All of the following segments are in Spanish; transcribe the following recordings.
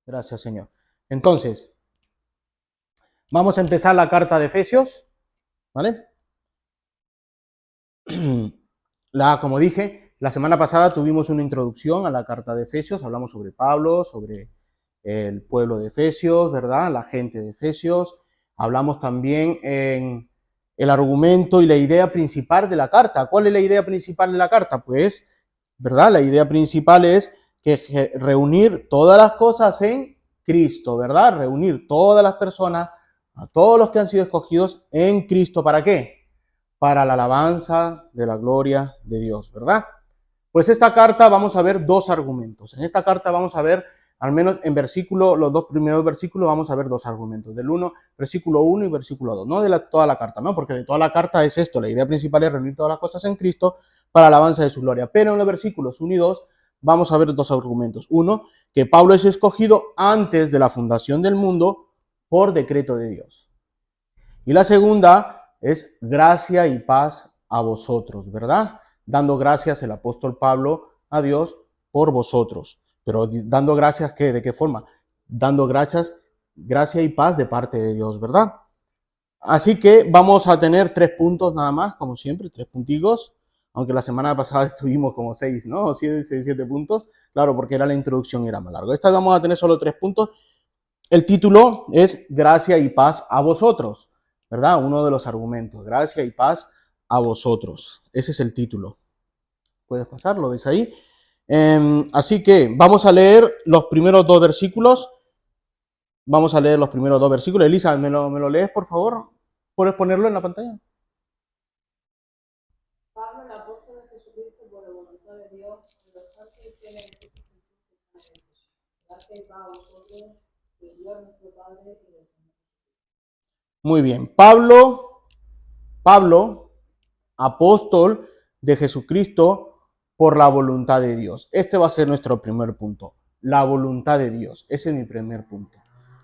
Gracias, Señor. Entonces, vamos a empezar la carta de Efesios, ¿vale? Como dije, la semana pasada tuvimos una introducción a la carta de Efesios, hablamos sobre Pablo, sobre el pueblo de Efesios, ¿verdad? La gente de Efesios. Hablamos también en el argumento y la idea principal de la carta. ¿Cuál es la idea principal de la carta? Pues, ¿verdad? La idea principal es que reunir todas las cosas en Cristo, ¿verdad? Reunir todas las personas, a todos los que han sido escogidos en Cristo. ¿Para qué? Para la alabanza de la gloria de Dios, ¿verdad? Pues esta carta vamos a ver dos argumentos. En esta carta vamos a ver, al menos en los dos primeros versículos, vamos a ver dos argumentos. Versículo 1 y versículo 2. No de toda la carta, ¿no? Porque de toda la carta es esto. La idea principal es reunir todas las cosas en Cristo para la alabanza de su gloria. Pero en los versículos 1 y 2 vamos a ver dos argumentos. Uno, que Pablo es escogido antes de la fundación del mundo por decreto de Dios. Y la segunda es gracia y paz a vosotros, ¿verdad? Dando gracias el apóstol Pablo a Dios por vosotros. Pero dando gracias, ¿qué? ¿De qué forma? Dando gracias, gracia y paz de parte de Dios, ¿verdad? Así que vamos a tener 3 puntos nada más, como siempre, 3 puntigos. Aunque la semana pasada estuvimos como 6, ¿no? 7 puntos. Claro, porque era la introducción y era más largo. Esta vamos a tener solo 3 puntos. El título es Gracia y paz a vosotros, ¿verdad? Uno de los argumentos, gracia y paz a vosotros. Ese es el título. Puedes pasar, lo ves ahí. Así que vamos a leer los primeros dos versículos. Vamos a leer los primeros dos versículos. Elisa, ¿me lo lees, por favor? ¿Puedes ponerlo en la pantalla? Pablo, el apóstol de Jesucristo, por la voluntad de Dios, de los santos y fieles de Jesucristo, gracia y paz a vosotros, de Dios nuestro Padre y del Señor. Muy bien. Pablo, apóstol de Jesucristo por la voluntad de Dios. Este va a ser nuestro primer punto. La voluntad de Dios. Ese es mi primer punto.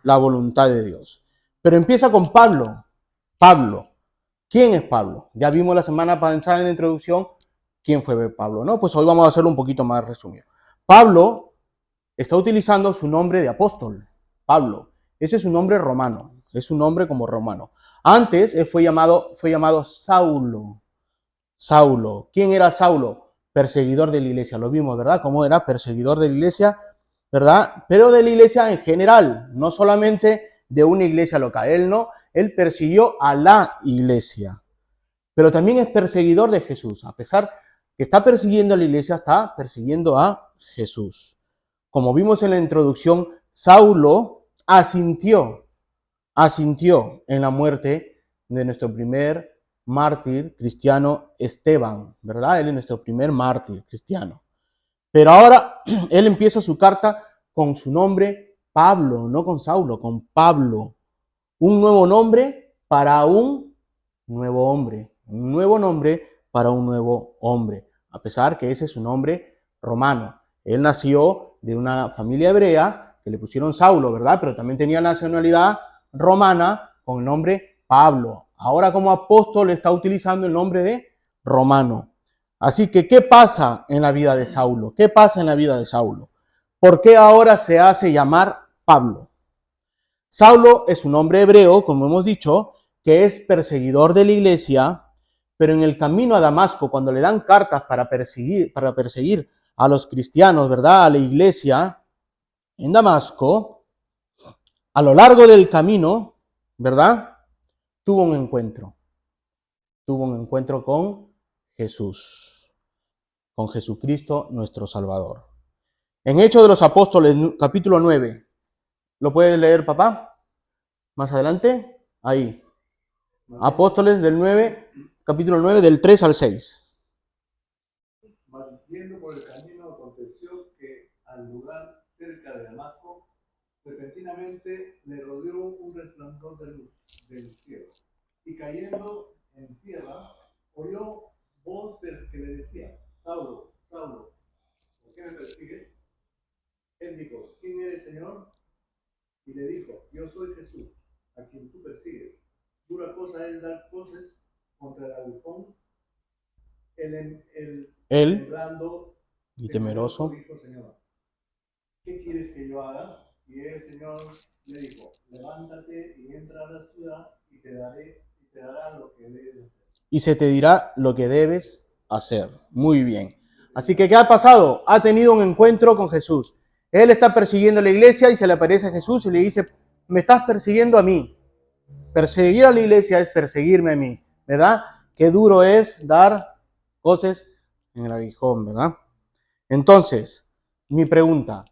La voluntad de Dios. Pero empieza con Pablo. Pablo. ¿Quién es Pablo? Ya vimos la semana pasada en la introducción quién fue Pablo, ¿no? Pues hoy vamos a hacerlo un poquito más resumido. Pablo está utilizando su nombre de apóstol. Pablo. Ese es un nombre romano. Es un nombre como romano. Antes él fue llamado Saulo. Saulo. ¿Quién era Saulo? Perseguidor de la iglesia. Lo vimos, ¿verdad? ¿Cómo era? Perseguidor de la iglesia, ¿verdad? Pero de la iglesia en general, no solamente de una iglesia local. Él persiguió a la iglesia. Pero también es perseguidor de Jesús. A pesar que está persiguiendo a la iglesia, está persiguiendo a Jesús. Como vimos en la introducción, Saulo asintió en la muerte de nuestro primer mártir cristiano Esteban, ¿verdad? Él es nuestro primer mártir cristiano. Pero ahora él empieza su carta con su nombre Pablo, no con Saulo, con Pablo. Un nuevo nombre para un nuevo hombre. Un nuevo nombre para un nuevo hombre. A pesar que ese es su nombre romano. Él nació de una familia hebrea que le pusieron Saulo, ¿verdad? Pero también tenía nacionalidad romana con el nombre Pablo. Ahora como apóstol está utilizando el nombre de romano. Así que, ¿qué pasa en la vida de Saulo? ¿Qué pasa en la vida de Saulo? ¿Por qué ahora se hace llamar Pablo? Saulo es un hombre hebreo, como hemos dicho, que es perseguidor de la iglesia, pero en el camino a Damasco, cuando le dan cartas para perseguir a los cristianos, ¿verdad? A la iglesia, en Damasco, a lo largo del camino, ¿verdad? Tuvo un encuentro. Tuvo un encuentro con Jesús, con Jesucristo nuestro Salvador. En Hechos de los Apóstoles, capítulo 9, ¿lo puede leer, papá? Más adelante, ahí. Apóstoles del 9, capítulo 9, del 3 al 6. Yendo por el camino aconteció que al lugar cerca de Damasco, repentinamente le rodeó un resplandor de luz del cielo. Y cayendo en tierra, oyó voz del que le decía: Saulo, Saulo, ¿por qué me persigues? Él dijo: ¿quién eres, Señor? Y le dijo: yo soy Jesús, a quien tú persigues. Dura cosa es dar cosas contra el aguijón. Él Él, temblando y temeroso, dijo: Señor, ¿qué quieres que yo haga? Y el Señor le dijo, levántate y entra a la ciudad y te dará lo que debes hacer. Y se te dirá lo que debes hacer. Muy bien. Así que, ¿qué ha pasado? Ha tenido un encuentro con Jesús. Él está persiguiendo a la iglesia y se le aparece a Jesús y le dice, me estás persiguiendo a mí. Perseguir a la iglesia es perseguirme a mí, ¿verdad? Qué duro es dar cosas en el aguijón, ¿verdad? Entonces, mi pregunta,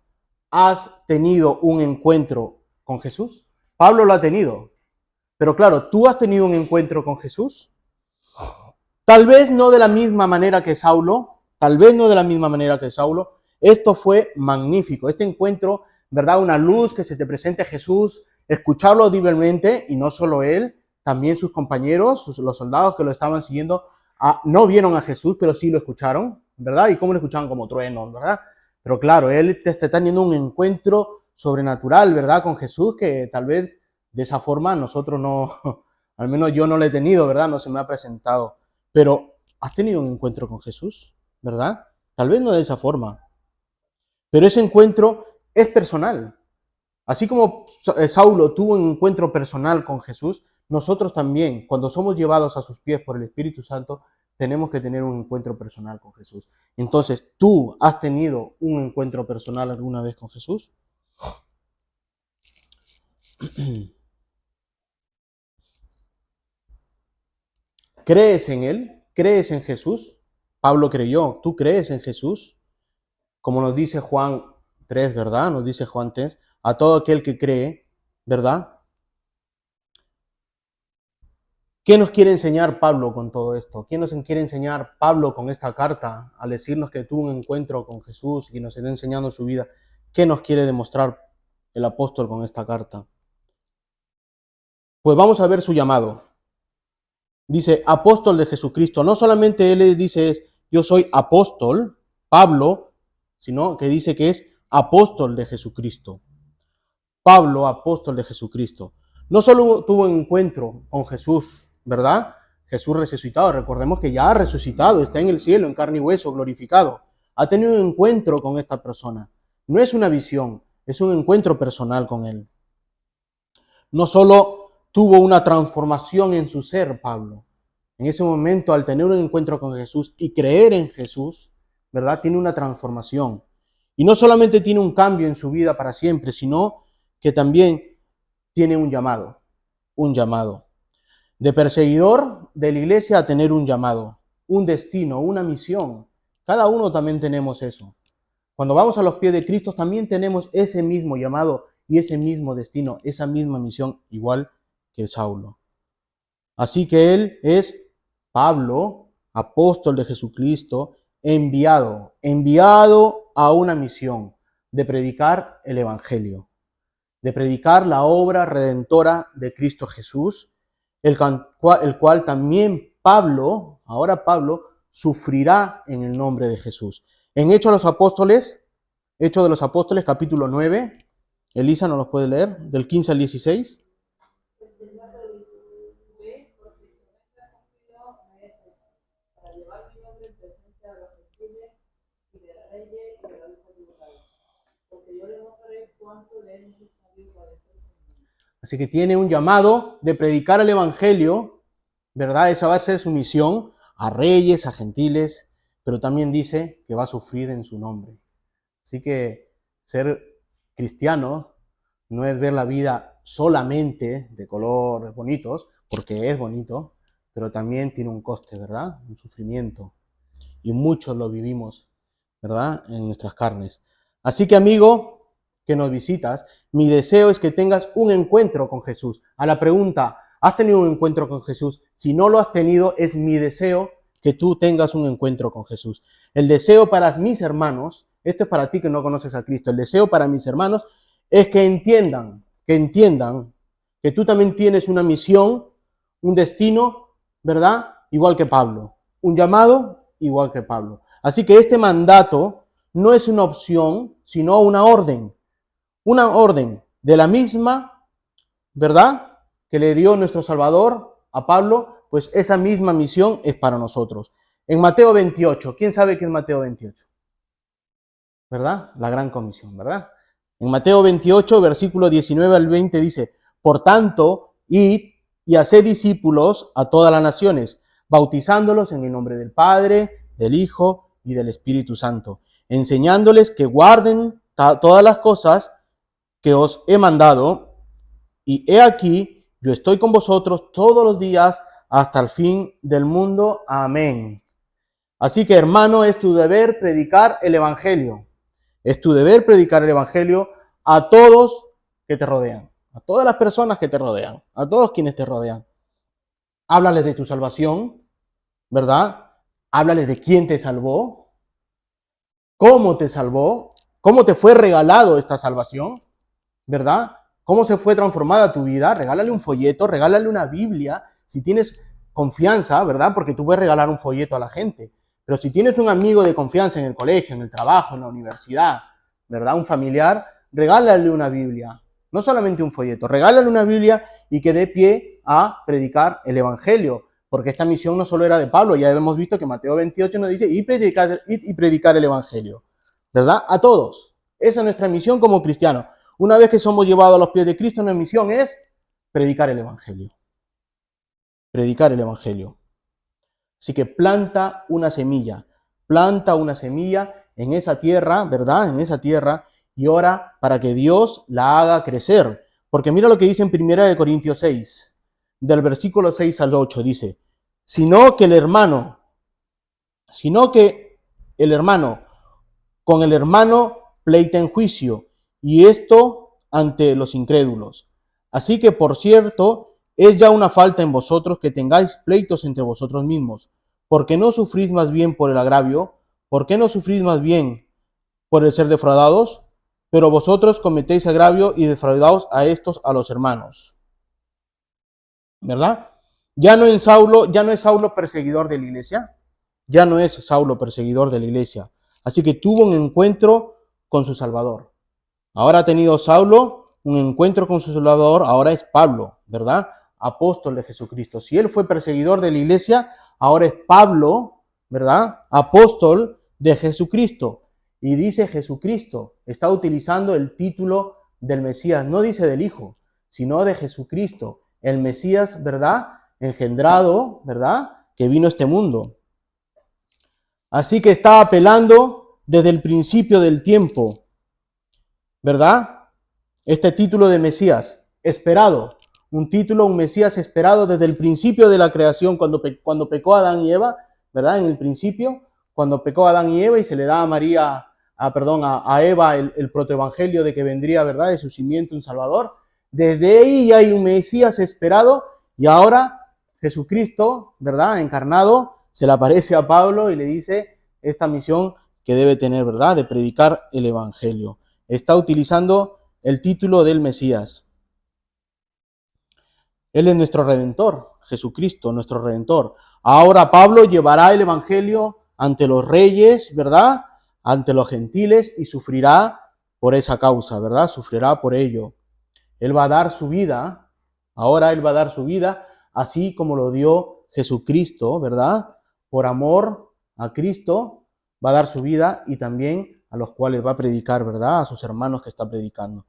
¿has tenido un encuentro con Jesús? Pablo lo ha tenido, pero claro, ¿tú has tenido un encuentro con Jesús? Tal vez no de la misma manera que Saulo, tal vez no de la misma manera que Saulo. Esto fue magnífico, este encuentro, ¿verdad? Una luz que se te presente Jesús, escucharlo audiblemente, y no solo él, también sus compañeros, los soldados que lo estaban siguiendo, no vieron a Jesús, pero sí lo escucharon, ¿verdad? ¿Y cómo lo escuchaban? Como truenos, ¿verdad? Pero claro, él te está teniendo un encuentro sobrenatural, ¿verdad? Con Jesús, que tal vez de esa forma nosotros no, al menos yo no lo he tenido, ¿verdad? No se me ha presentado. Pero has tenido un encuentro con Jesús, ¿verdad? Tal vez no de esa forma, pero ese encuentro es personal. Así como Saulo tuvo un encuentro personal con Jesús, nosotros también, cuando somos llevados a sus pies por el Espíritu Santo, tenemos que tener un encuentro personal con Jesús. Entonces, ¿tú has tenido un encuentro personal alguna vez con Jesús? ¿Crees en Él? ¿Crees en Jesús? Pablo creyó. ¿Tú crees en Jesús? Como nos dice Juan 3, ¿verdad? Nos dice Juan 3, a todo aquel que cree, ¿verdad? ¿Qué nos quiere enseñar Pablo con todo esto? ¿Qué nos quiere enseñar Pablo con esta carta al decirnos que tuvo un encuentro con Jesús y nos está enseñando su vida? ¿Qué nos quiere demostrar el apóstol con esta carta? Pues vamos a ver su llamado. Dice, apóstol de Jesucristo. No solamente él dice es, yo soy apóstol, Pablo, sino que dice que es apóstol de Jesucristo. Pablo, apóstol de Jesucristo. No solo tuvo un encuentro con Jesús, ¿verdad? Jesús resucitado. Recordemos que ya ha resucitado, está en el cielo, en carne y hueso, glorificado. Ha tenido un encuentro con esta persona. No es una visión, es un encuentro personal con él. No solo tuvo una transformación en su ser, Pablo. En ese momento, al tener un encuentro con Jesús y creer en Jesús, ¿verdad? Tiene una transformación. Y no solamente tiene un cambio en su vida para siempre, sino que también tiene un llamado. De perseguidor de la iglesia a tener un llamado, un destino, una misión. Cada uno también tenemos eso. Cuando vamos a los pies de Cristo también tenemos ese mismo llamado y ese mismo destino, esa misma misión, igual que Saulo. Así que él es Pablo, apóstol de Jesucristo, enviado a una misión de predicar el evangelio, de predicar la obra redentora de Cristo Jesús, el cual también Pablo, sufrirá en el nombre de Jesús. En Hechos de los Apóstoles, capítulo 9, Elisa nos los puede leer, del 15 al 16. El Señor le dijo, ve, porque tu mente ha confiado me es esto, para llevar mi nombre en presencia de los gentiles y de reyes y de los hijos de Israel, porque yo le mostraré cuánto le es necesario padecer por mí. Así que tiene un llamado de predicar el evangelio, ¿verdad? Esa va a ser su misión a reyes, a gentiles, pero también dice que va a sufrir en su nombre. Así que ser cristiano no es ver la vida solamente de colores bonitos, porque es bonito, pero también tiene un coste, ¿verdad? Un sufrimiento. Y muchos lo vivimos, ¿verdad? En nuestras carnes. Así que, amigo que nos visitas, mi deseo es que tengas un encuentro con Jesús. A la pregunta, ¿has tenido un encuentro con Jesús? Si no lo has tenido, es mi deseo que tú tengas un encuentro con Jesús. El deseo para mis hermanos, esto es para ti que no conoces a Cristo, el deseo para mis hermanos es que entiendan que tú también tienes una misión, un destino, ¿verdad? Igual que Pablo, un llamado igual que Pablo. Así que este mandato no es una opción, sino una orden de la misma, ¿verdad? Que le dio nuestro Salvador a Pablo, pues esa misma misión es para nosotros. En Mateo 28, ¿quién sabe qué es Mateo 28? ¿Verdad? La gran comisión, ¿verdad? En Mateo 28, versículo 19 al 20 dice, por tanto, id y haced discípulos a todas las naciones, bautizándolos en el nombre del Padre, del Hijo y del Espíritu Santo, enseñándoles que guarden todas las cosas que os he mandado, y he aquí, yo estoy con vosotros todos los días hasta el fin del mundo. Amén. Así que, hermano, es tu deber predicar el Evangelio. Es tu deber predicar el Evangelio a todos que te rodean, a todas las personas que te rodean, a todos quienes te rodean. Háblales de tu salvación, ¿verdad? Háblales de quién te salvó, cómo te salvó, cómo te fue regalado esta salvación, ¿verdad? Cómo se fue transformada tu vida. Regálale un folleto, regálale una Biblia, si tienes confianza, ¿verdad? Porque tú puedes regalar un folleto a la gente. Pero si tienes un amigo de confianza en el colegio, en el trabajo, en la universidad, ¿verdad? Un familiar, regálale una Biblia. No solamente un folleto, regálale una Biblia y que dé pie a predicar el Evangelio. Porque esta misión no solo era de Pablo, ya hemos visto que Mateo 28 nos dice, id y predicar el Evangelio, ¿verdad? A todos. Esa es nuestra misión como cristianos. Una vez que somos llevados a los pies de Cristo, nuestra misión es predicar el Evangelio. Predicar el Evangelio. Así que planta una semilla en esa tierra, ¿verdad? En esa tierra, y ora para que Dios la haga crecer. Porque mira lo que dice en 1 Corintios 6, del versículo 6 al 8, dice, sino que el hermano con el hermano pleita en juicio, y esto ante los incrédulos. Así que, por cierto, es ya una falta en vosotros que tengáis pleitos entre vosotros mismos, porque no sufrís más bien por el agravio, porque no sufrís más bien por el ser defraudados, pero vosotros cometéis agravio y defraudaos a los hermanos. ¿Verdad? Ya no es Saulo perseguidor de la iglesia, ya no es Saulo perseguidor de la iglesia. Así que tuvo un encuentro con su Salvador. Ahora ha tenido Saulo un encuentro con su Salvador, ahora es Pablo, ¿verdad? Apóstol de Jesucristo. Si él fue perseguidor de la iglesia, ahora es Pablo, ¿verdad? Apóstol de Jesucristo. Y dice Jesucristo, está utilizando el título del Mesías, no dice del Hijo, sino de Jesucristo, el Mesías, ¿verdad? Engendrado, ¿verdad? Que vino a este mundo. Así que está apelando desde el principio del tiempo, ¿verdad? Este título de Mesías, esperado, un Mesías esperado desde el principio de la creación, cuando pecó Adán y Eva, ¿verdad? En el principio, cuando pecó Adán y Eva y se le da a Eva el protoevangelio de que vendría, ¿verdad? De su simiente un Salvador. Desde ahí ya hay un Mesías esperado y ahora Jesucristo, ¿verdad? Encarnado, se le aparece a Pablo y le dice esta misión que debe tener, ¿verdad? De predicar el Evangelio. Está utilizando el título del Mesías. Él es nuestro Redentor, Jesucristo, nuestro Redentor. Ahora Pablo llevará el Evangelio ante los reyes, ¿verdad? Ante los gentiles y sufrirá por esa causa, ¿verdad? Sufrirá por ello. Él va a dar su vida, ahora él va a dar su vida, así como lo dio Jesucristo, ¿verdad? Por amor a Cristo, va a dar su vida y también a los cuales va a predicar, ¿verdad? A sus hermanos que está predicando.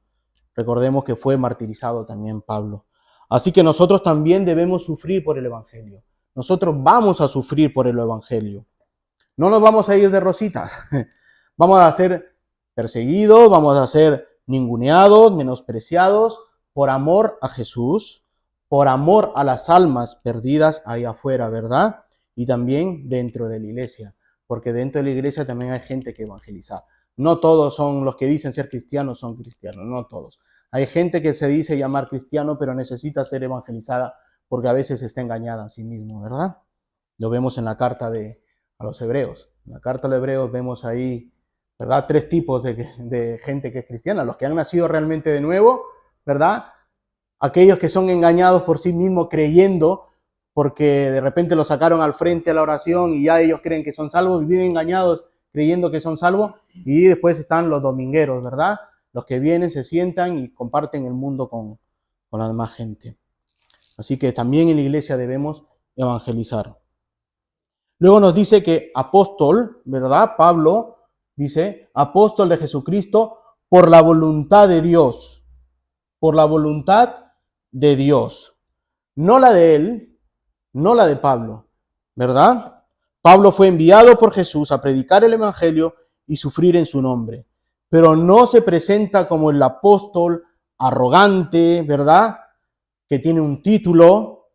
Recordemos que fue martirizado también Pablo. Así que nosotros también debemos sufrir por el Evangelio. Nosotros vamos a sufrir por el Evangelio. No nos vamos a ir de rositas. Vamos a ser perseguidos, vamos a ser ninguneados, menospreciados por amor a Jesús, por amor a las almas perdidas ahí afuera, ¿verdad? Y también dentro de la iglesia, porque dentro de la iglesia también hay gente que evangeliza. No todos son los que dicen ser cristianos, son cristianos, no todos. Hay gente que se dice llamar cristiano, pero necesita ser evangelizada porque a veces está engañada a sí mismo, ¿verdad? Lo vemos en la carta a los hebreos. En la carta a los hebreos vemos ahí, ¿verdad? 3 tipos de gente que es cristiana. Los que han nacido realmente de nuevo, ¿verdad? Aquellos que son engañados por sí mismos creyendo porque de repente los sacaron al frente a la oración y ya ellos creen que son salvos, viven engañados creyendo que son salvos. Y después están los domingueros, ¿verdad? Los que vienen, se sientan y comparten el mundo con la demás gente. Así que también en la iglesia debemos evangelizar. Luego nos dice que apóstol, ¿verdad? Pablo dice, apóstol de Jesucristo por la voluntad de Dios, por la voluntad de Dios, no la de él, no la de Pablo, ¿verdad? Pablo fue enviado por Jesús a predicar el evangelio y sufrir en su nombre, pero no se presenta como el apóstol arrogante, ¿verdad? Que tiene un título,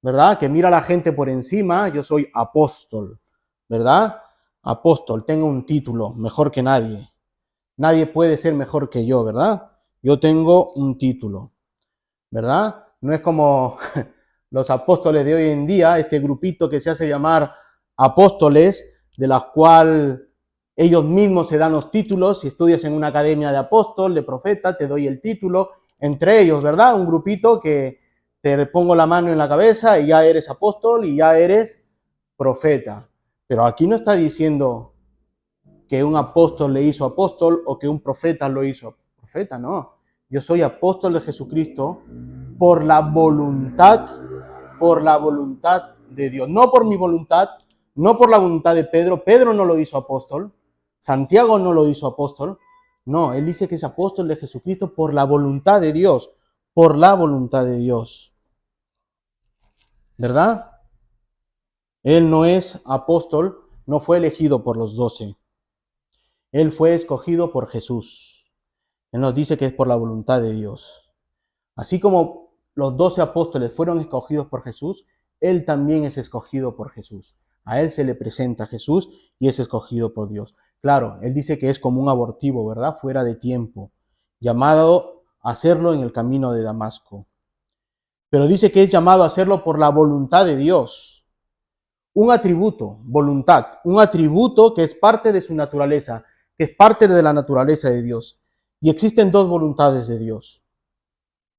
¿verdad? Que mira a la gente por encima. Yo soy apóstol, ¿verdad? Apóstol, tengo un título, mejor que nadie. Nadie puede ser mejor que yo, ¿verdad? Yo tengo un título, ¿verdad? No es como los apóstoles de hoy en día, este grupito que se hace llamar apóstoles, de los cuales ellos mismos se dan los títulos. Si estudias en una academia de apóstol, de profeta, te doy el título. Entre ellos, ¿verdad? Un grupito que te pongo la mano en la cabeza y ya eres apóstol y ya eres profeta. Pero aquí no está diciendo que un apóstol le hizo apóstol o que un profeta lo hizo profeta, no. Yo soy apóstol de Jesucristo por la voluntad de Dios. No por mi voluntad, no por la voluntad de Pedro. Pedro no lo hizo apóstol. Santiago no lo hizo apóstol. No, él dice que es apóstol de Jesucristo por la voluntad de Dios. Por la voluntad de Dios. ¿Verdad? Él no es apóstol, no fue elegido por los 12. Él fue escogido por Jesús. Él nos dice que es por la voluntad de Dios. Así como los 12 apóstoles fueron escogidos por Jesús, él también es escogido por Jesús. A él se le presenta Jesús y es escogido por Dios. Claro, él dice que es como un abortivo, ¿verdad? Fuera de tiempo, llamado a hacerlo en el camino de Damasco. Pero dice que es llamado a hacerlo por la voluntad de Dios. Un atributo, voluntad, un atributo que es parte de su naturaleza, que es parte de la naturaleza de Dios. Y existen dos voluntades de Dios,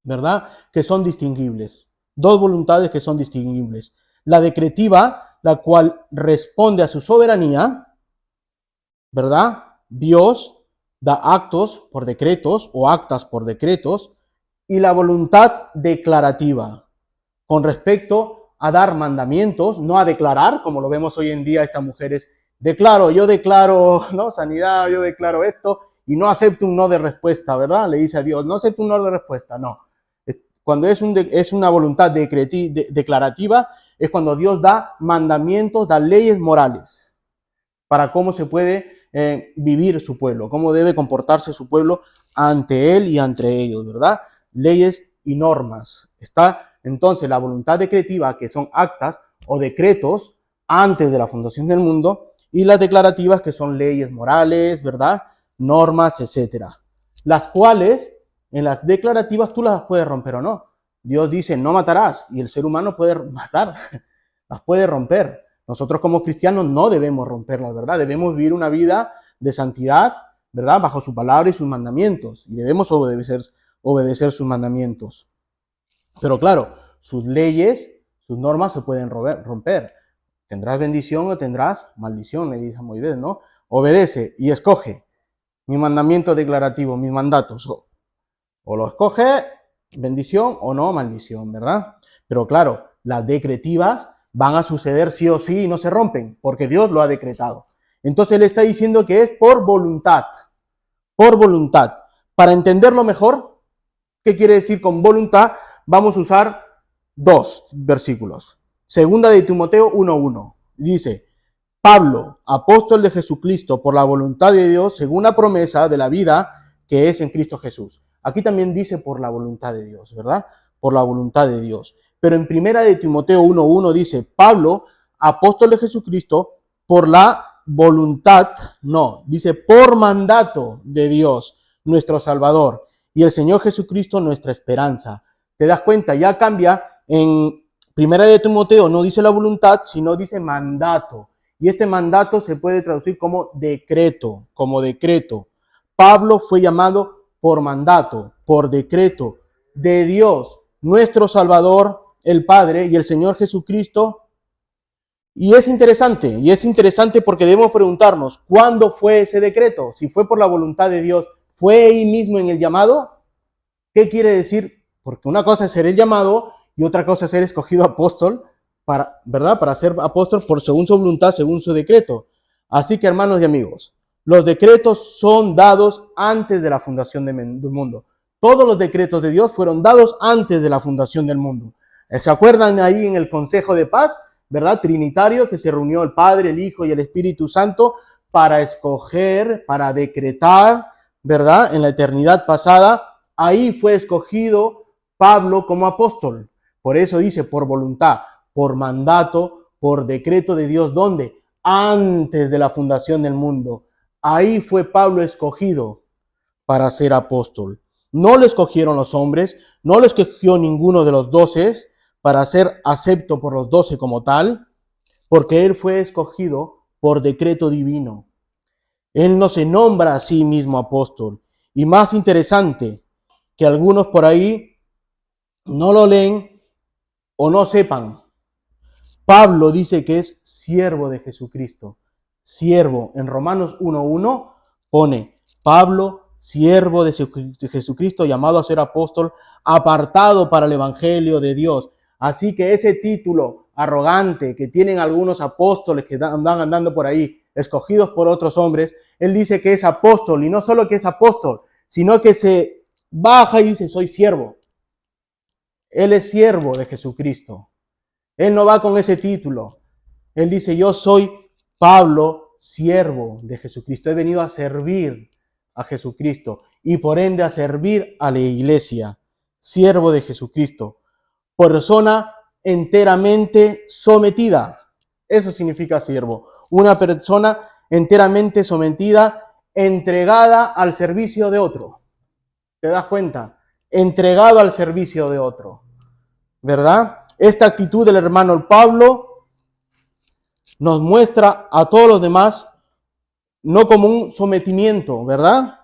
¿verdad? Que son distinguibles. Dos voluntades que son distinguibles. La decretiva, la cual responde a su soberanía, ¿verdad? Dios da actos por decretos o actas por decretos. Y la voluntad declarativa, con respecto a dar mandamientos, no a declarar, como lo vemos hoy en día estas mujeres. Yo declaro, ¿no? Sanidad, yo declaro esto, y no acepto un no de respuesta, ¿verdad? Le dice a Dios, no acepto un no de respuesta, no. Cuando es una voluntad declarativa, es cuando Dios da mandamientos, da leyes morales para cómo se puede vivir su pueblo, cómo debe comportarse su pueblo ante él y ante ellos, ¿verdad? Leyes y normas. Está entonces la voluntad decretiva, que son actas o decretos antes de la fundación del mundo, y las declarativas, que son leyes morales, ¿verdad? Normas, etcétera. Las cuales, en las declarativas, tú las puedes romper o no. Dios dice, no matarás, y el ser humano puede matar, las puede romper. Nosotros como cristianos no debemos romperlas, ¿verdad? Debemos vivir una vida de santidad, ¿verdad? Bajo su palabra y sus mandamientos, y debemos obedecer sus mandamientos. Pero claro, sus leyes, sus normas se pueden romper. Tendrás bendición o tendrás maldición, le dice a Moisés, ¿no? Obedece y escoge mi mandamiento declarativo, mis mandatos. O lo escoge, bendición, o no, maldición, ¿verdad? Pero claro, las decretivas van a suceder sí o sí y no se rompen, porque Dios lo ha decretado. Entonces él está diciendo que es por voluntad. Por voluntad. Para entenderlo mejor, ¿qué quiere decir con voluntad? Vamos a usar dos versículos. Segunda de Timoteo 1:1. Dice, Pablo, apóstol de Jesucristo, por la voluntad de Dios, según la promesa de la vida que es en Cristo Jesús. Aquí también dice por la voluntad de Dios, ¿verdad? Por la voluntad de Dios. Pero en primera de Timoteo 1:1 dice, Pablo, apóstol de Jesucristo, por la voluntad, no, dice por mandato de Dios, nuestro Salvador, y el Señor Jesucristo, nuestra esperanza. ¿Te das cuenta? Ya cambia. En primera de Timoteo no dice la voluntad, sino dice mandato. Y este mandato se puede traducir como decreto, Pablo fue llamado por mandato, por decreto de Dios, nuestro Salvador, el Padre y el Señor Jesucristo. Y es interesante porque debemos preguntarnos, ¿cuándo fue ese decreto? Si fue por la voluntad de Dios, ¿fue ahí mismo en el llamado? ¿Qué quiere decir? Porque una cosa es ser el llamado y otra cosa es ser escogido apóstol, ¿verdad? Para ser apóstol según su voluntad, según su decreto. Así que, hermanos y amigos, Los decretos son dados antes de la fundación del mundo. Todos los decretos de Dios fueron dados antes de la fundación del mundo. ¿Se acuerdan ahí en el Consejo de Paz, verdad? Trinitario, que se reunió el Padre, el Hijo y el Espíritu Santo para escoger, para decretar, ¿verdad? En la eternidad pasada, ahí fue escogido Pablo como apóstol. Por eso dice, por voluntad, por mandato, por decreto de Dios. ¿Dónde? Antes de la fundación del mundo. Ahí fue Pablo escogido para ser apóstol. No lo escogieron los hombres, no lo escogió ninguno de los 12 para ser acepto por los 12 como tal, porque él fue escogido por decreto divino. Él no se nombra a sí mismo apóstol. Y más interesante, que algunos por ahí no lo leen o no sepan. Pablo dice que es siervo de Jesucristo. Siervo. En Romanos 1:1 pone Pablo, siervo de Jesucristo, llamado a ser apóstol, apartado para el evangelio de Dios. Así que ese título arrogante que tienen algunos apóstoles que van andando por ahí, escogidos por otros hombres, él dice que es apóstol, y no solo que es apóstol, sino que se baja y dice, soy siervo. Él es siervo de Jesucristo. Él no va con ese título. Él dice, yo soy Pablo, siervo de Jesucristo. He venido a servir a Jesucristo y por ende a servir a la iglesia. Siervo de Jesucristo. Persona enteramente sometida. Eso significa siervo. Una persona enteramente sometida, entregada al servicio de otro. ¿Te das cuenta? Entregado al servicio de otro. ¿Verdad? Esta actitud del hermano Pablo nos muestra a todos los demás no como un sometimiento, ¿verdad?,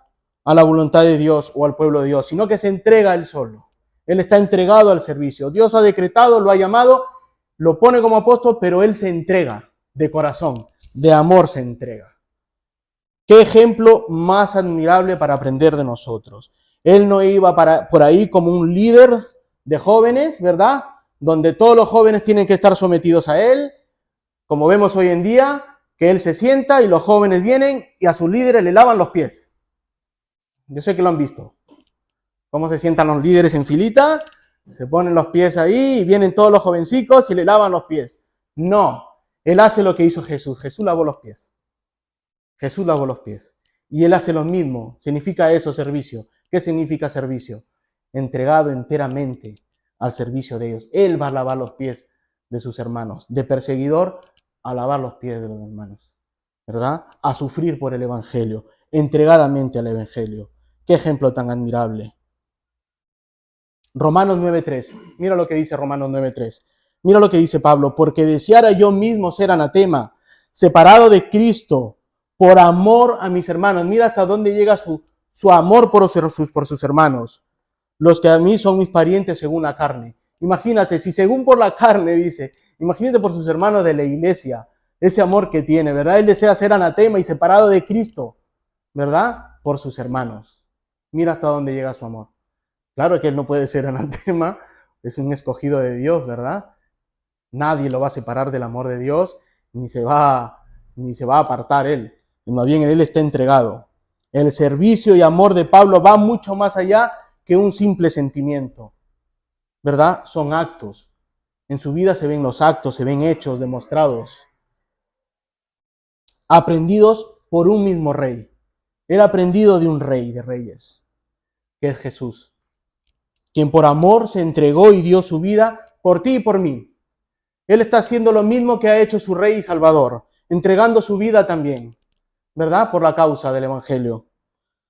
a la voluntad de Dios o al pueblo de Dios, sino que se entrega él solo. Él está entregado al servicio. Dios ha decretado, lo ha llamado, lo pone como apóstol, pero él se entrega de corazón, de amor se entrega. Qué ejemplo más admirable para aprender de nosotros. Él no iba por ahí como un líder de jóvenes, ¿verdad?, donde todos los jóvenes tienen que estar sometidos a él, como vemos hoy en día, que él se sienta y los jóvenes vienen y a sus líderes le lavan los pies. Yo sé que lo han visto. Cómo se sientan los líderes en filita, se ponen los pies ahí y vienen todos los jovencicos y le lavan los pies. No, él hace lo que hizo Jesús. Jesús lavó los pies. Jesús lavó los pies. Y él hace lo mismo. ¿Significa eso servicio? ¿Qué significa servicio? Entregado enteramente al servicio de ellos. Él va a lavar los pies de sus hermanos. De perseguidor a lavar los pies de los hermanos. ¿Verdad? A sufrir por el evangelio. Entregadamente al evangelio. Qué ejemplo tan admirable. Romanos 9:3. Mira lo que dice Romanos 9:3. Mira lo que dice Pablo. Porque deseara yo mismo ser anatema, separado de Cristo, por amor a mis hermanos. Mira hasta dónde llega su amor por sus hermanos. Los que a mí son mis parientes según la carne. Imagínate, si según por la carne dice, imagínate por sus hermanos de la iglesia, ese amor que tiene, ¿verdad? Él desea ser anatema y separado de Cristo, ¿verdad? Por sus hermanos. Mira hasta dónde llega su amor. Claro que él no puede ser anatema, es un escogido de Dios, ¿verdad? Nadie lo va a separar del amor de Dios, ni se va a apartar él. Más bien él está entregado. El servicio y amor de Pablo va mucho más allá que un simple sentimiento, ¿verdad? Son actos. En su vida se ven los actos, se ven hechos demostrados. Aprendidos por un mismo rey. Él ha aprendido de un rey de reyes, que es Jesús, quien por amor se entregó y dio su vida por ti y por mí. Él está haciendo lo mismo que ha hecho su Rey y Salvador, entregando su vida también, ¿verdad? Por la causa del Evangelio.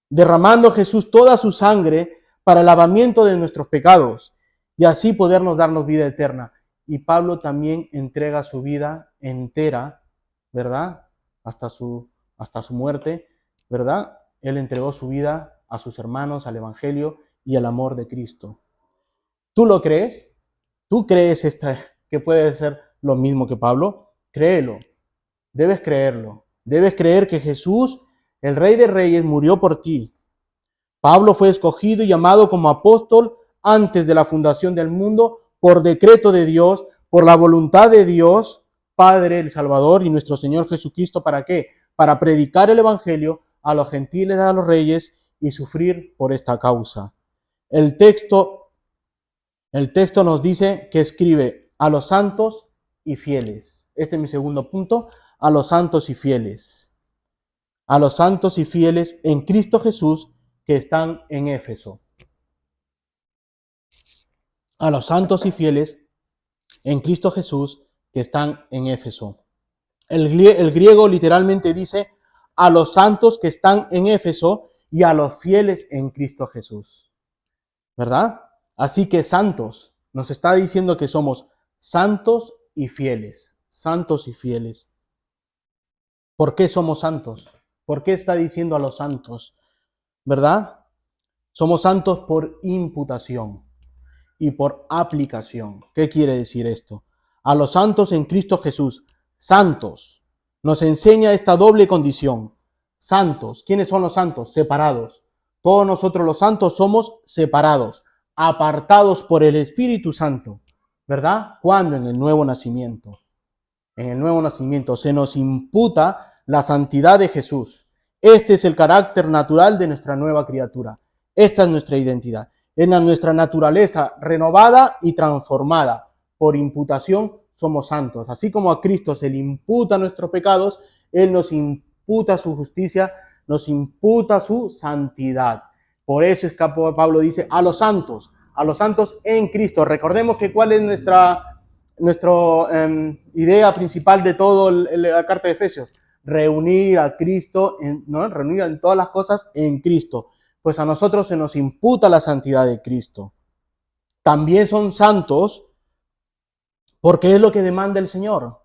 Derramando Jesús toda su sangre para el lavamiento de nuestros pecados y así podernos darnos vida eterna. Y Pablo también entrega su vida entera, ¿verdad? Hasta su muerte, ¿verdad? Él entregó su vida a sus hermanos, al Evangelio y al amor de Cristo. ¿Tú lo crees? ¿Tú crees que puede ser lo mismo que Pablo? Créelo. Debes creerlo. Debes creer que Jesús, el Rey de Reyes, murió por ti. Pablo fue escogido y llamado como apóstol antes de la fundación del mundo por decreto de Dios, por la voluntad de Dios, Padre, el Salvador y nuestro Señor Jesucristo. ¿Para qué? para predicar el evangelio a los gentiles, a los reyes y sufrir por esta causa. El texto nos dice que escribe a los santos y fieles. Este es mi segundo punto, a los santos y fieles. A los santos y fieles en Cristo Jesús que están en Éfeso. A los santos y fieles en Cristo Jesús que están en Éfeso. El griego literalmente dice a los santos que están en Éfeso y a los fieles en Cristo Jesús. ¿Verdad? Así que santos, nos está diciendo que somos santos y fieles. Santos y fieles. ¿Por qué somos santos? ¿Por qué está diciendo a los santos? ¿Verdad? Somos santos por imputación y por aplicación. ¿Qué quiere decir esto? A los santos en Cristo Jesús, santos, nos enseña esta doble condición. Santos, ¿quiénes son los santos? Separados. Todos nosotros los santos somos separados, apartados por el Espíritu Santo. ¿Verdad? ¿Cuándo? En el nuevo nacimiento. En el nuevo nacimiento se nos imputa la santidad de Jesús. Este es el carácter natural de nuestra nueva criatura. Esta es nuestra identidad. Es nuestra naturaleza renovada y transformada. Por imputación somos santos. Así como a Cristo se le imputa nuestros pecados, Él nos imputa su justicia, nos imputa su santidad. Por eso es que Pablo dice a los santos en Cristo. Recordemos que cuál es nuestra idea principal de toda la carta de Efesios. Reunir a Cristo, reunir en todas las cosas en Cristo. Pues a nosotros se nos imputa la santidad de Cristo. También son santos porque es lo que demanda el Señor,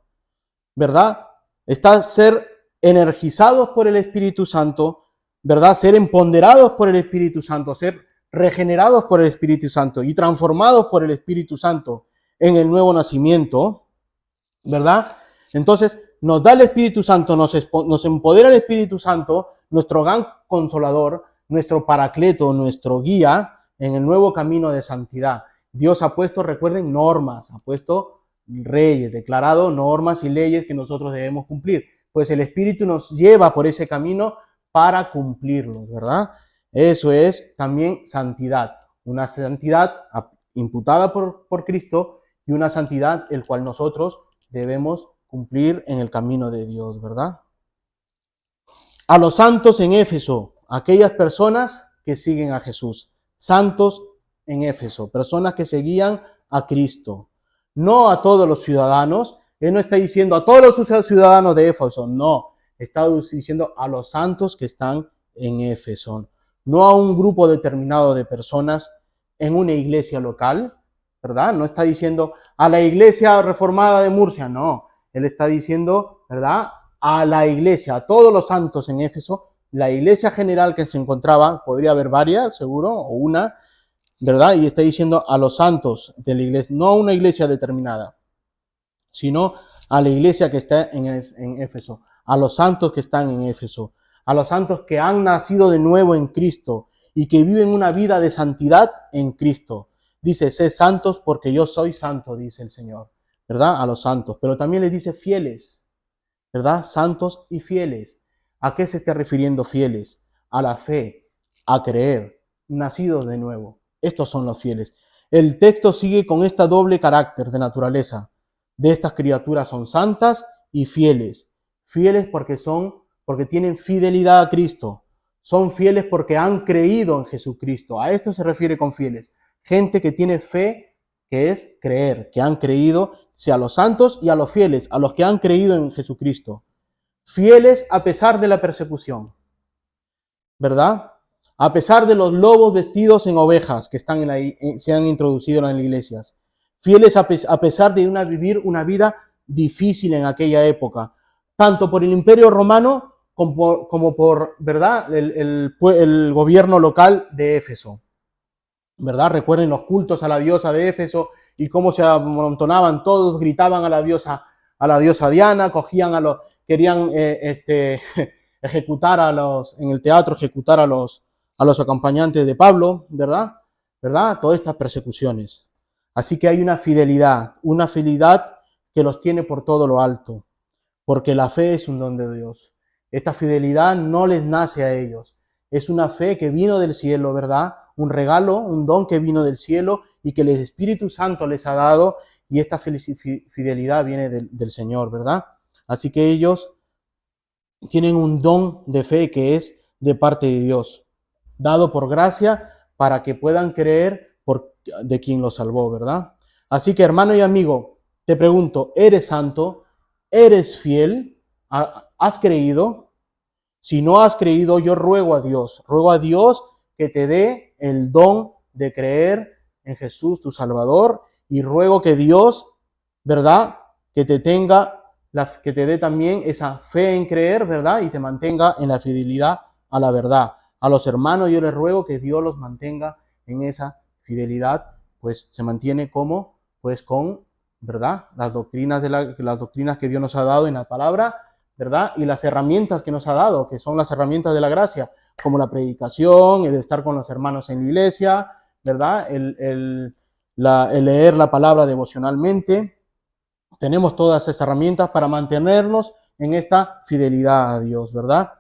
¿verdad? Está ser energizados por el Espíritu Santo, ¿verdad? Ser empoderados por el Espíritu Santo, ser regenerados por el Espíritu Santo y transformados por el Espíritu Santo en el nuevo nacimiento, ¿verdad? Entonces, nos da el Espíritu Santo, nos empodera el Espíritu Santo, nuestro gran consolador, nuestro paracleto, nuestro guía en el nuevo camino de santidad. Dios ha puesto, recuerden, normas, ha puesto reyes, declarado normas y leyes que nosotros debemos cumplir. Pues el Espíritu nos lleva por ese camino para cumplirlos, ¿verdad? Eso es también santidad. Una santidad imputada por Cristo y una santidad el cual nosotros debemos cumplir en el camino de Dios, ¿verdad? A los santos en Éfeso, aquellas personas que siguen a Jesús. Santos en Éfeso, personas que seguían a Cristo. No a todos los ciudadanos. Él no está diciendo a todos los ciudadanos de Éfeso, no. Está diciendo a los santos que están en Éfeso. No a un grupo determinado de personas en una iglesia local, ¿verdad? No está diciendo a la iglesia reformada de Murcia, no. Él está diciendo, ¿verdad? A la iglesia, a todos los santos en Éfeso, la iglesia general que se encontraba, podría haber varias, seguro, o una, ¿verdad? Y está diciendo a los santos de la iglesia, no a una iglesia determinada, sino a la iglesia que está en Éfeso, a los santos que están en Éfeso, a los santos que han nacido de nuevo en Cristo y que viven una vida de santidad en Cristo. Dice, sed santos porque yo soy santo, dice el Señor, ¿verdad? A los santos, pero también les dice fieles, ¿verdad? Santos y fieles. ¿A qué se está refiriendo fieles? A la fe, a creer, nacidos de nuevo. Estos son los fieles. El texto sigue con esta doble carácter de naturaleza. De estas criaturas son santas y fieles. Fieles porque tienen fidelidad a Cristo. Son fieles porque han creído en Jesucristo. A esto se refiere con fieles. Gente que tiene fe, que es creer, que han creído, sea a los santos y a los fieles, a los que han creído en Jesucristo. Fieles a pesar de la persecución, ¿verdad? A pesar de los lobos vestidos en ovejas que se han introducido en las iglesias. Fieles a pesar de vivir una vida difícil en aquella época, tanto por el Imperio Romano como por, ¿verdad?, el gobierno local de Éfeso, ¿verdad? Recuerden los cultos a la diosa de Éfeso y cómo se amontonaban todos, gritaban a la diosa Diana, querían ejecutar en el teatro, ejecutar a los acompañantes de Pablo, ¿verdad? Todas estas persecuciones. Así que hay una fidelidad que los tiene por todo lo alto, porque la fe es un don de Dios. Esta fidelidad no les nace a ellos. Es una fe que vino del cielo, ¿verdad? Un regalo, un don que vino del cielo y que el Espíritu Santo les ha dado, y esta fidelidad viene del Señor, ¿verdad? Así que ellos tienen un don de fe que es de parte de Dios, dado por gracia para que puedan creer de quien los salvó, ¿verdad? Así que, hermano y amigo, te pregunto, ¿eres santo? ¿Eres fiel? ¿Has creído? Si no has creído, yo ruego a Dios que te dé el don de creer en Jesús, tu Salvador, y ruego que Dios, ¿verdad?, que te dé también esa fe en creer, ¿verdad?, y te mantenga en la fidelidad a la verdad. A los hermanos yo les ruego que Dios los mantenga en esa fidelidad, pues se mantiene como, pues con, ¿verdad?, las doctrinas que Dios nos ha dado en la palabra, ¿verdad?, y las herramientas que nos ha dado, que son las herramientas de la gracia, como la predicación, el estar con los hermanos en la iglesia, ¿verdad?, el leer la palabra devocionalmente. Tenemos todas esas herramientas para mantenernos en esta fidelidad a Dios, ¿verdad?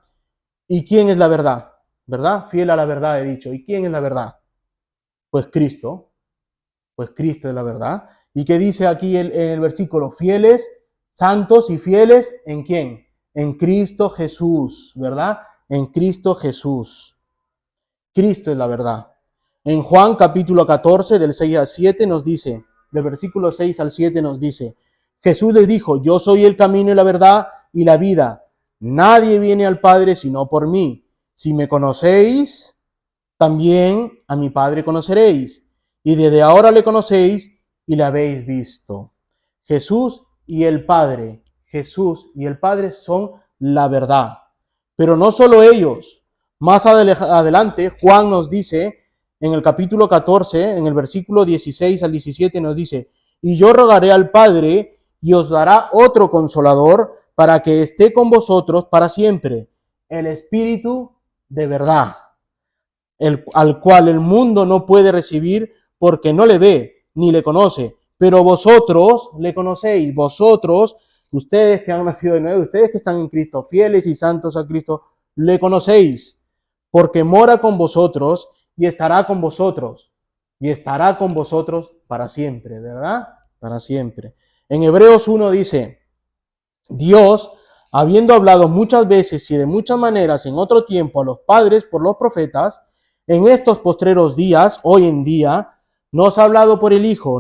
¿Y quién es la verdad? ¿Verdad? Fiel a la verdad he dicho. ¿Y quién es la verdad? Pues Cristo. Pues Cristo es la verdad. ¿Y qué dice aquí en el versículo? Fieles, santos y fieles, ¿en quién? En Cristo Jesús, ¿verdad? En Cristo Jesús. Cristo es la verdad. En Juan capítulo 14, del 6 al 7 nos dice, del versículo 6 al 7 nos dice, Jesús les dijo, yo soy el camino y la verdad y la vida. Nadie viene al Padre sino por mí. Si me conocéis, también a mi Padre conoceréis. Y desde ahora le conocéis y le habéis visto. Jesús y el Padre son la verdad. Pero no solo ellos. Más adelante, Juan nos dice, en el capítulo 14, en el versículo 16 al 17 nos dice, y yo rogaré al Padre y os dará otro consolador para que esté con vosotros para siempre, el Espíritu de verdad, al cual el mundo no puede recibir porque no le ve ni le conoce, pero vosotros le conocéis, vosotros, ustedes que han nacido de nuevo, ustedes que están en Cristo, fieles y santos a Cristo, le conocéis, porque mora con vosotros y estará con vosotros para siempre, ¿verdad? Para siempre. En Hebreos 1 dice, Dios, habiendo hablado muchas veces y de muchas maneras en otro tiempo a los padres por los profetas, en estos postreros días, hoy en día, nos ha hablado por el Hijo,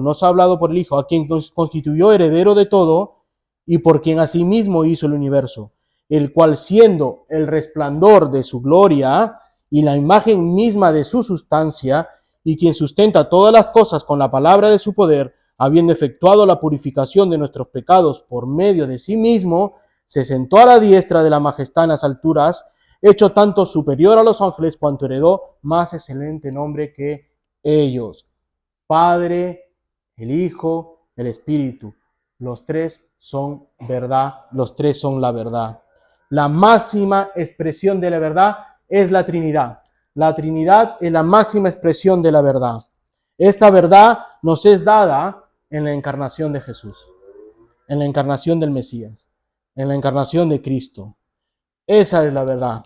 a quien constituyó heredero de todo y por quien asimismo hizo el universo, el cual siendo el resplandor de su gloria y la imagen misma de su sustancia, y quien sustenta todas las cosas con la palabra de su poder, habiendo efectuado la purificación de nuestros pecados por medio de sí mismo, se sentó a la diestra de la majestad en las alturas, hecho tanto superior a los ángeles cuanto heredó más excelente nombre que ellos. Padre, el Hijo, el Espíritu. Los tres son verdad, los tres son la verdad. La máxima expresión de la verdad es la Trinidad. La Trinidad es la máxima expresión de la verdad. Esta verdad nos es dada en la encarnación de Jesús, en la encarnación del Mesías, en la encarnación de Cristo. Esa es la verdad,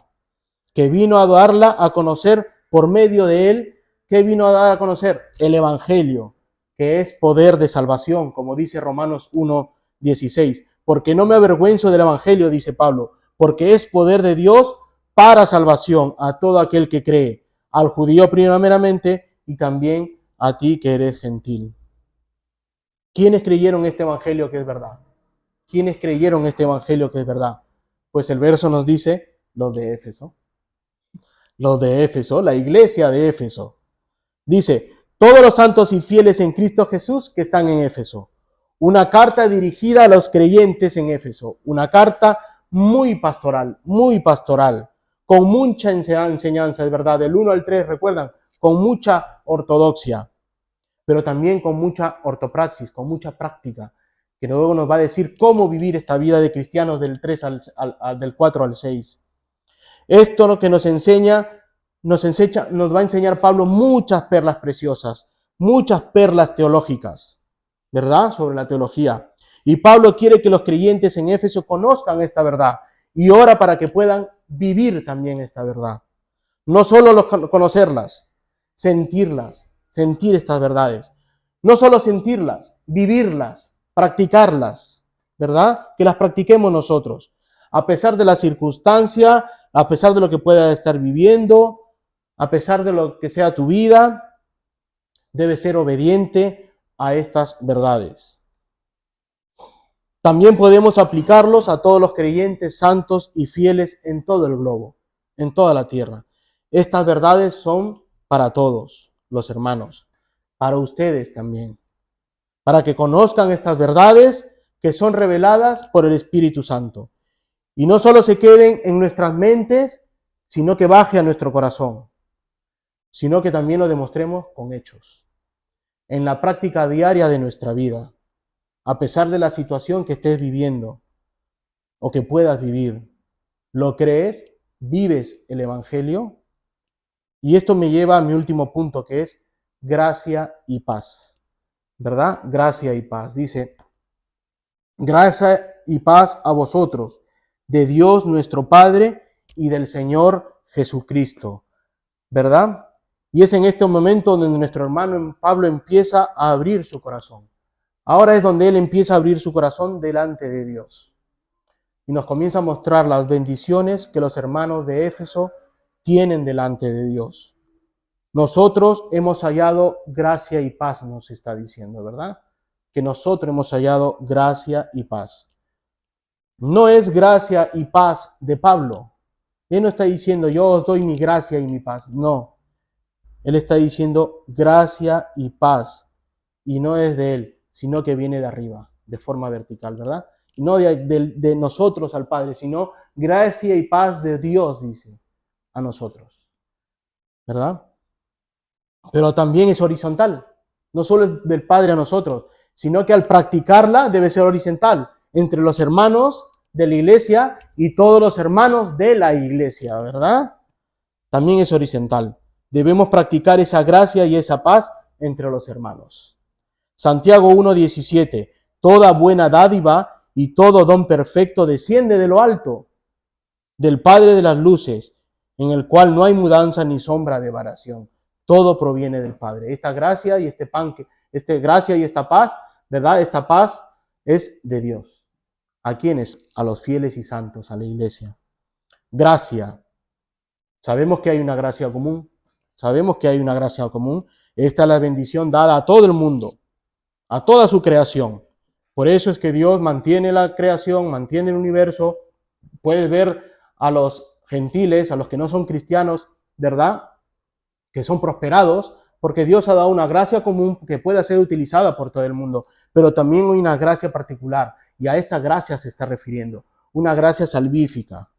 que vino a darla a conocer por medio de él. ¿Qué vino a dar a conocer? El Evangelio, que es poder de salvación, como dice Romanos 1:16. Porque no me avergüenzo del Evangelio, dice Pablo, porque es poder de Dios para salvación a todo aquel que cree, al judío primeramente y también a ti que eres gentil. ¿Quiénes creyeron este Evangelio que es verdad? ¿Quiénes creyeron este Evangelio que es verdad? Pues el verso nos dice, los de Éfeso. Los de Éfeso, la iglesia de Éfeso. Dice, todos los santos y fieles en Cristo Jesús que están en Éfeso. Una carta dirigida a los creyentes en Éfeso. Una carta muy pastoral, con mucha enseñanza, es verdad, del 1 al 3, recuerdan, con mucha ortodoxia, pero también con mucha ortopraxis, con mucha práctica, que luego nos va a decir cómo vivir esta vida de cristianos del 4 al 6. Esto lo que nos va a enseñar Pablo muchas perlas preciosas, muchas perlas teológicas, ¿verdad? Sobre la teología. Y Pablo quiere que los creyentes en Éfeso conozcan esta verdad y ora para que puedan vivir también esta verdad. No solo conocerlas, sentir estas verdades. No solo sentirlas, vivirlas, practicarlas, ¿verdad? Que las practiquemos nosotros. A pesar de la circunstancia, a pesar de lo que puedas estar viviendo, a pesar de lo que sea tu vida, debes ser obediente a estas verdades. También podemos aplicarlos a todos los creyentes santos y fieles en todo el globo, en toda la tierra. Estas verdades son para todos los hermanos, para ustedes también, para que conozcan estas verdades que son reveladas por el Espíritu Santo. Y no solo se queden en nuestras mentes, sino que baje a nuestro corazón, sino que también lo demostremos con hechos, en la práctica diaria de nuestra vida, a pesar de la situación que estés viviendo o que puedas vivir. ¿Lo crees? ¿Vives el Evangelio? Y esto me lleva a mi último punto, que es gracia y paz, ¿verdad? Gracia y paz. Dice, gracia y paz a vosotros, de Dios nuestro Padre y del Señor Jesucristo, ¿verdad? Y es en este momento donde nuestro hermano Pablo empieza a abrir su corazón. Ahora es donde él empieza a abrir su corazón delante de Dios. Y nos comienza a mostrar las bendiciones que los hermanos de Éfeso tienen delante de Dios. Nosotros hemos hallado gracia y paz, nos está diciendo, ¿verdad? Que nosotros hemos hallado gracia y paz. No es gracia y paz de Pablo. Él no está diciendo, yo os doy mi gracia y mi paz. No. Él está diciendo gracia y paz. Y no es de él, sino que viene de arriba, de forma vertical, ¿verdad? Y no de nosotros al Padre, sino gracia y paz de Dios, dice, a nosotros, ¿verdad? Pero también es horizontal, no solo es del Padre a nosotros, sino que al practicarla debe ser horizontal, entre los hermanos de la iglesia y todos los hermanos de la iglesia, ¿verdad? También es horizontal. Debemos practicar esa gracia y esa paz entre los hermanos. Santiago 1:17, toda buena dádiva y todo don perfecto desciende de lo alto, del Padre de las luces, en el cual no hay mudanza ni sombra de variación. Todo proviene del Padre. Esta gracia y gracia y esta paz, ¿verdad? Esta paz es de Dios. ¿A quiénes? A los fieles y santos, a la iglesia. Gracia. Sabemos que hay una gracia común. Sabemos que hay una gracia común. Esta es la bendición dada a todo el mundo, a toda su creación. Por eso es que Dios mantiene la creación, mantiene el universo. Puedes ver a los gentiles, a los que no son cristianos, ¿verdad?, que son prosperados, porque Dios ha dado una gracia común que puede ser utilizada por todo el mundo, pero también hay una gracia particular, y a esta gracia se está refiriendo, una gracia salvífica.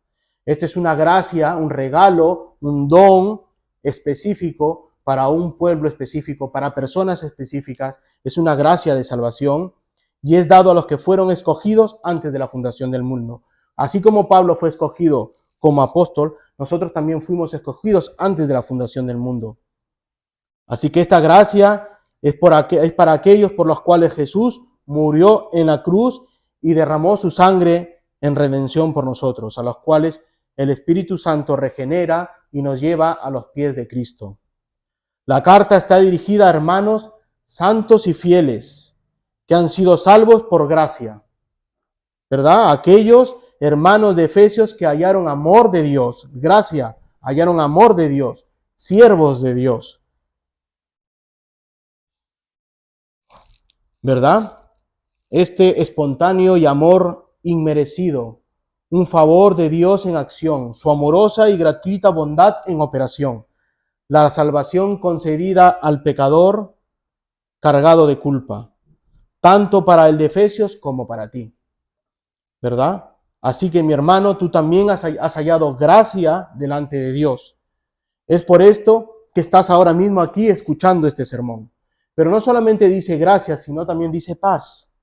Esta es una gracia, un regalo, un don específico para un pueblo específico, para personas específicas. Es una gracia de salvación y es dado a los que fueron escogidos antes de la fundación del mundo. Así como Pablo fue escogido como apóstol, nosotros también fuimos escogidos antes de la fundación del mundo. Así que esta gracia es para aquellos por los cuales Jesús murió en la cruz y derramó su sangre en redención por nosotros, a los cuales el Espíritu Santo regenera y nos lleva a los pies de Cristo. La carta está dirigida a hermanos santos y fieles que han sido salvos por gracia, ¿verdad? Aquellos hermanos de Efesios que hallaron amor de Dios, gracia, hallaron amor de Dios, siervos de Dios, ¿verdad? Este espontáneo y amor inmerecido, un favor de Dios en acción, su amorosa y gratuita bondad en operación, la salvación concedida al pecador cargado de culpa, tanto para el de Efesios como para ti, ¿verdad? Así que mi hermano, tú también has hallado gracia delante de Dios. Es por esto que estás ahora mismo aquí escuchando este sermón. Pero no solamente dice gracia, sino también dice paz.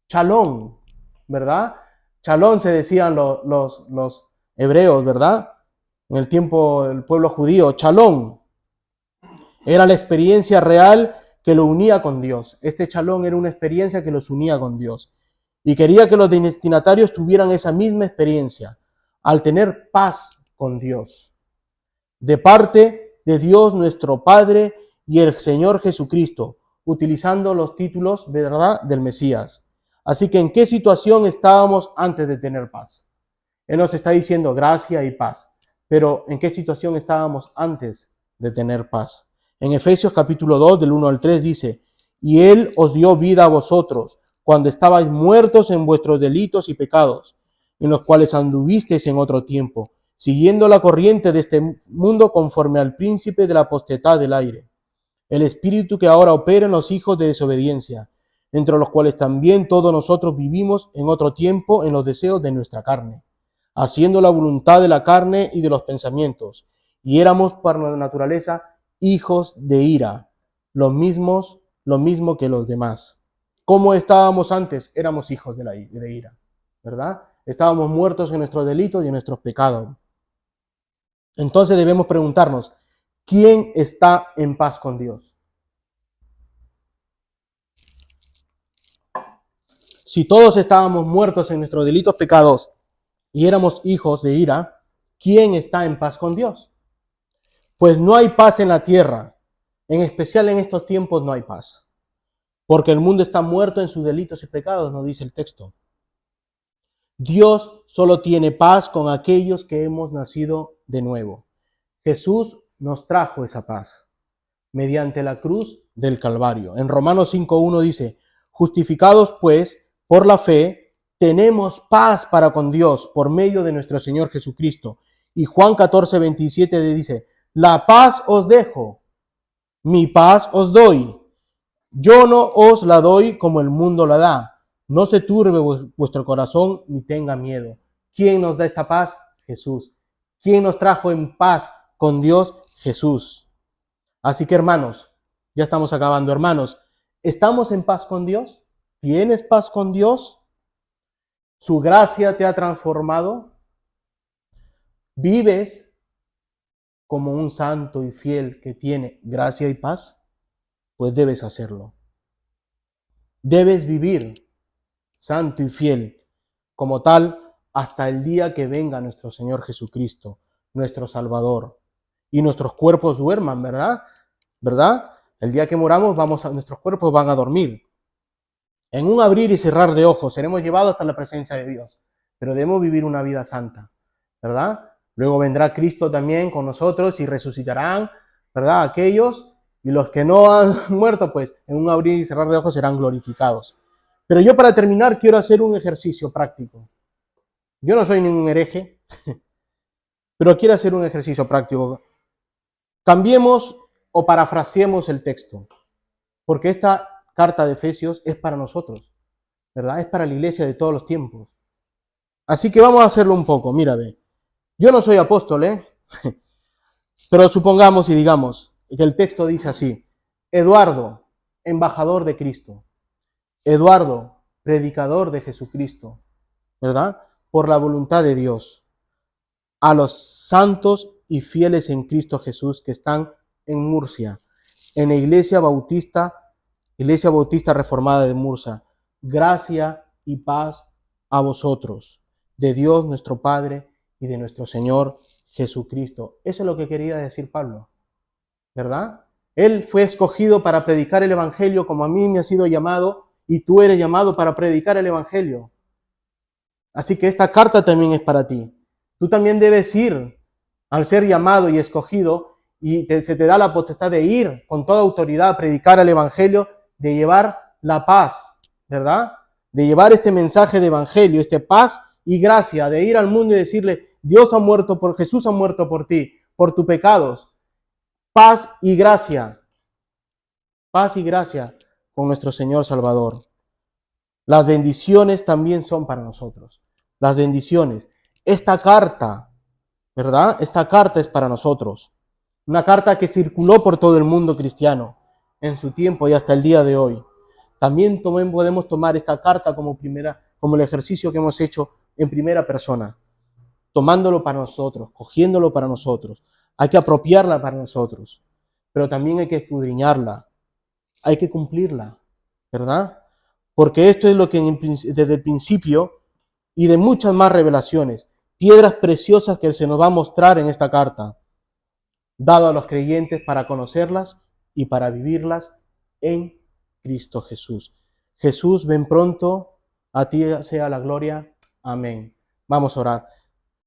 Shalom, ¿verdad? Shalom se decían los hebreos, ¿verdad? En el tiempo del pueblo judío, shalom. Era la experiencia real que lo unía con Dios. Este shalom era una experiencia que los unía con Dios. Y quería que los destinatarios tuvieran esa misma experiencia. al tener paz con Dios, de parte de Dios nuestro Padre y el Señor Jesucristo, utilizando los títulos, ¿verdad?, del Mesías. Así que, ¿en qué situación estábamos antes de tener paz? Él nos está diciendo gracia y paz, pero ¿en qué situación estábamos antes de tener paz? En Efesios capítulo 2, del 1 al 3 dice, y Él os dio vida a vosotros, cuando estabais muertos en vuestros delitos y pecados, en los cuales anduvisteis en otro tiempo, siguiendo la corriente de este mundo conforme al príncipe de la potestad del aire, el espíritu que ahora opera en los hijos de desobediencia, entre los cuales también todos nosotros vivimos en otro tiempo en los deseos de nuestra carne, haciendo la voluntad de la carne y de los pensamientos, y éramos por naturaleza hijos de ira, lo mismo que los demás. ¿Cómo estábamos antes? Éramos hijos de ira, ¿verdad? Estábamos muertos en nuestros delitos y en nuestros pecados. Entonces debemos preguntarnos, ¿quién está en paz con Dios? Si todos estábamos muertos en nuestros delitos, pecados y éramos hijos de ira, ¿quién está en paz con Dios? Pues no hay paz en la tierra, en especial en estos tiempos no hay paz, porque el mundo está muerto en sus delitos y pecados, nos dice el texto. Dios solo tiene paz con aquellos que hemos nacido de nuevo. Jesús nos trajo esa paz mediante la cruz del Calvario. En Romanos 5:1 dice, justificados pues por la fe, tenemos paz para con Dios por medio de nuestro Señor Jesucristo. Y Juan 14:27 dice, la paz os dejo, mi paz os doy. Yo no os la doy como el mundo la da. No se turbe vuestro corazón ni tenga miedo. ¿Quién nos da esta paz? Jesús. ¿Quién nos trajo en paz con Dios? Jesús. Así que, hermanos, ya estamos acabando. Hermanos, ¿estamos en paz con Dios? ¿Tienes paz con Dios? ¿Su gracia te ha transformado? ¿Vives como un santo y fiel que tiene gracia y paz? Pues debes hacerlo. Debes vivir santo y fiel como tal hasta el día que venga nuestro Señor Jesucristo, nuestro Salvador, y nuestros cuerpos duerman, ¿verdad? ¿Verdad? El día que moramos, nuestros cuerpos van a dormir. En un abrir y cerrar de ojos seremos llevados hasta la presencia de Dios, pero debemos vivir una vida santa, ¿verdad? Luego vendrá Cristo también con nosotros y resucitarán, ¿verdad? Aquellos, y los que no han muerto, pues en un abrir y cerrar de ojos serán glorificados. Pero yo, para terminar, quiero hacer un ejercicio práctico. Yo no soy ningún hereje, pero quiero hacer un ejercicio práctico. Cambiemos o parafraseemos el texto, porque esta carta de Efesios es para nosotros, ¿verdad? Es para la iglesia de todos los tiempos. Así que vamos a hacerlo un poco. Mira, ve. Yo no soy apóstol, pero supongamos y digamos que el texto dice así: Eduardo, embajador de Cristo. Eduardo, predicador de Jesucristo, ¿verdad? Por la voluntad de Dios. A los santos y fieles en Cristo Jesús que están en Murcia, en la Iglesia Bautista Reformada de Murcia. Gracia y paz a vosotros, de Dios nuestro Padre y de nuestro Señor Jesucristo. Eso es lo que quería decir Pablo, ¿verdad? Él fue escogido para predicar el Evangelio como a mí me ha sido llamado, y tú eres llamado para predicar el Evangelio. Así que esta carta también es para ti. Tú también debes ir, al ser llamado y escogido, y se te da la potestad de ir con toda autoridad a predicar el Evangelio, de llevar la paz, ¿verdad? De llevar este mensaje de Evangelio, este paz y gracia, de ir al mundo y decirle, Jesús ha muerto por ti, por tus pecados. Paz y gracia con nuestro Señor Salvador. Las bendiciones también son para nosotros. Las bendiciones. Esta carta, ¿verdad? Esta carta es para nosotros. Una carta que circuló por todo el mundo cristiano en su tiempo y hasta el día de hoy. También podemos tomar esta carta como el ejercicio que hemos hecho en primera persona, tomándolo para nosotros, cogiéndolo para nosotros. Hay que apropiarla para nosotros, pero también hay que escudriñarla, hay que cumplirla, ¿verdad? Porque esto es lo que desde el principio y de muchas más revelaciones piedras preciosas que se nos va a mostrar en esta carta, dado a los creyentes para conocerlas y para vivirlas en Cristo Jesús. Jesús, ven pronto, a ti sea la gloria. Amén. Vamos a orar.